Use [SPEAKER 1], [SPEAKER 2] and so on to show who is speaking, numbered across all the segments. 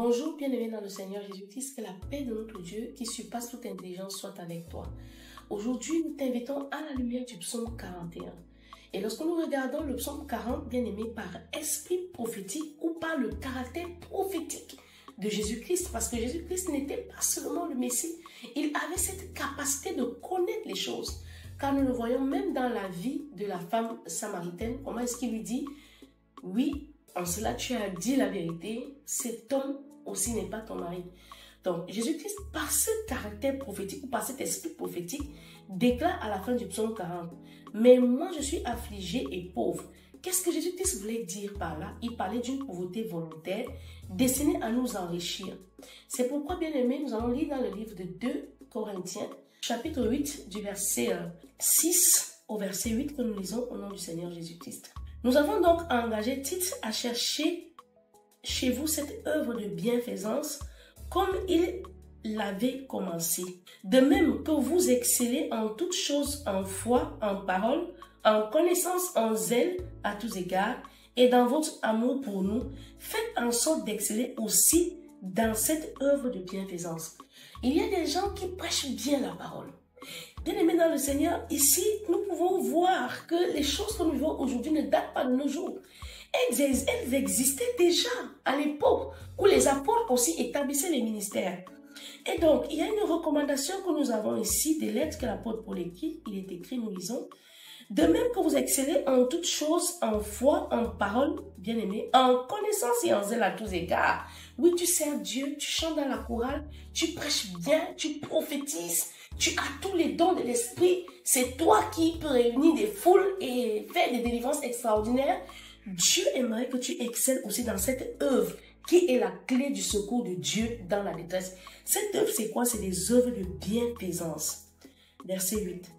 [SPEAKER 1] Bonjour, bien-aimé dans le Seigneur Jésus-Christ, que la paix de notre Dieu qui surpasse toute intelligence soit avec toi. Aujourd'hui, nous t'invitons à la lumière du psaume 41. Et lorsque nous regardons le psaume 40, bien-aimé, par esprit prophétique ou par le caractère prophétique de Jésus-Christ, parce que Jésus-Christ n'était pas seulement le Messie, il avait cette capacité de connaître les choses. Car nous le voyons même dans la vie de la femme samaritaine, comment est-ce qu'il lui dit, oui, en cela tu as dit la vérité, cet homme aussi n'est pas ton mari. Donc Jésus-Christ, par ce caractère prophétique ou par cet esprit prophétique, déclare à la fin du psaume 40, mais moi je suis affligé et pauvre. Qu'est-ce que Jésus-Christ voulait dire par là? Il parlait d'une pauvreté volontaire destinée à nous enrichir. C'est pourquoi, bien aimé, nous allons lire dans le livre de 2 Corinthiens, chapitre 8, du verset 6 au verset 8 que nous lisons au nom du Seigneur Jésus-Christ. Nous avons donc engagé Tite à chercher chez vous cette œuvre de bienfaisance comme il l'avait commencé. De même que vous excellez en toutes choses, en foi, en parole, en connaissance, en zèle à tous égards, et dans votre amour pour nous, faites en sorte d'exceller aussi dans cette œuvre de bienfaisance. Il y a des gens qui prêchent bien la parole. Bien-aimés dans le Seigneur, ici, nous pouvons voir que les choses que nous vivons aujourd'hui ne datent pas de nos jours. Elles existaient déjà à l'époque où les apôtres aussi établissaient les ministères. Et donc, il y a une recommandation que nous avons ici, des lettres que l'apôtre Paul écrit. Il est écrit, nous lisons. De même que vous excellez en toutes choses, en foi, en parole, bien-aimés, en connaissance et en zèle à tous égards. Oui, tu sers Dieu, tu chantes dans la chorale, tu prêches bien, tu prophétises, tu as tous les dons de l'esprit. C'est toi qui peux réunir des foules et faire des délivrances extraordinaires. Dieu aimerait que tu excelles aussi dans cette œuvre qui est la clé du secours de Dieu dans la détresse. Cette œuvre, c'est quoi? C'est des œuvres de bienfaisance. Verset 8.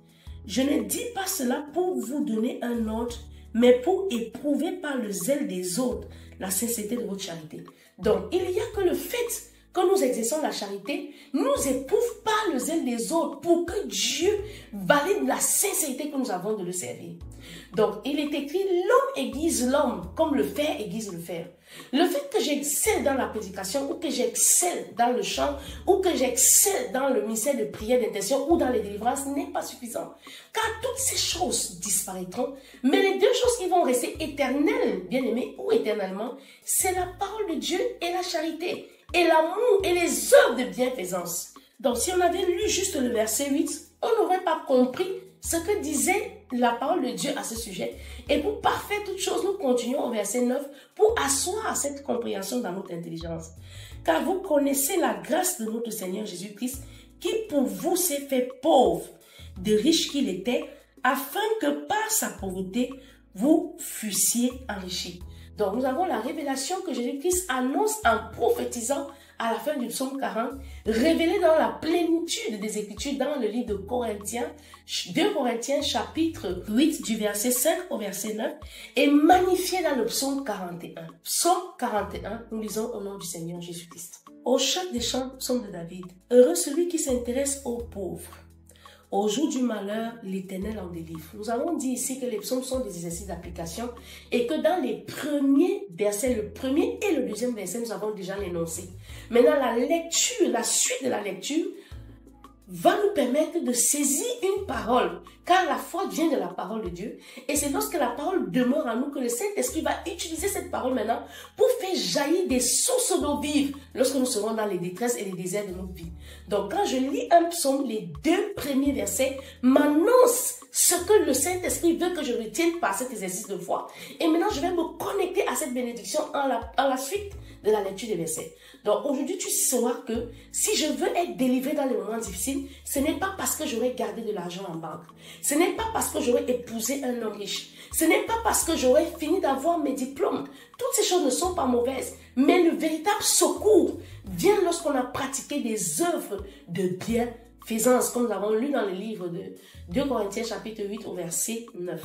[SPEAKER 1] Je ne dis pas cela pour vous donner un ordre, mais pour éprouver par le zèle des autres la sincérité de votre charité. Donc, il n'y a que le fait que nous exerçons la charité, nous éprouve par le zèle des autres pour que Dieu valide la sincérité que nous avons de le servir. Donc, il est écrit, l'homme aiguise l'homme comme le fer aiguise le fer. Le fait que j'excelle dans la prédication ou que j'excelle dans le chant ou que j'excelle dans le ministère de prière, d'intention ou dans les délivrances n'est pas suffisant. Car toutes ces choses disparaîtront, mais les deux choses qui vont rester éternelles, bien aimées ou éternellement, c'est la parole de Dieu et la charité, et l'amour et les œuvres de bienfaisance. Donc si on avait lu juste le verset 8, on n'aurait pas compris ce que disait la parole de Dieu à ce sujet. Et pour parfaire toute chose, nous continuons au verset 9 pour asseoir cette compréhension dans notre intelligence. Car vous connaissez la grâce de notre Seigneur Jésus-Christ qui pour vous s'est fait pauvre, de riche qu'il était, afin que par sa pauvreté, vous fussiez enrichis. Donc nous avons la révélation que Jésus-Christ annonce en prophétisant à la fin du psaume 40, révélée dans la plénitude des Écritures dans le livre de Corinthiens, 2 Corinthiens chapitre 8 du verset 5 au verset 9 et magnifiée dans le psaume 41. Psaume 41, nous lisons au nom du Seigneur Jésus-Christ. Au chant des chants, psaume de David, heureux celui qui s'intéresse aux pauvres. Au jour du malheur, l'Éternel en délivre. Nous avons dit ici que les psaumes sont des exercices d'application et que dans les premiers versets, le premier et le deuxième verset, nous avons déjà l'énoncé. Maintenant, la lecture, la suite de la lecture va nous permettre de saisir une parole, car la foi vient de la parole de Dieu. Et c'est lorsque la parole demeure en nous que le Saint-Esprit va utiliser cette parole maintenant pour faire jaillir des sources d'eau vive lorsque nous serons dans les détresses et les déserts de notre vie. Donc quand je lis un psaume, les 2 premiers versets m'annoncent ce que le Saint-Esprit veut que je retienne par cet exercice de foi. Et maintenant, je vais me connecter à cette bénédiction en la suite de la lecture des versets. Donc aujourd'hui, tu sauras que si je veux être délivré dans les moments difficiles, ce n'est pas parce que j'aurais gardé de l'argent en banque. Ce n'est pas parce que j'aurais épousé un homme riche. Ce n'est pas parce que j'aurais fini d'avoir mes diplômes. Toutes ces choses ne sont pas mauvaises. Mais le véritable secours vient lorsqu'on a pratiqué des œuvres de bienfaisance, comme nous avons lu dans le livre de 2 Corinthiens chapitre 8 au verset 9.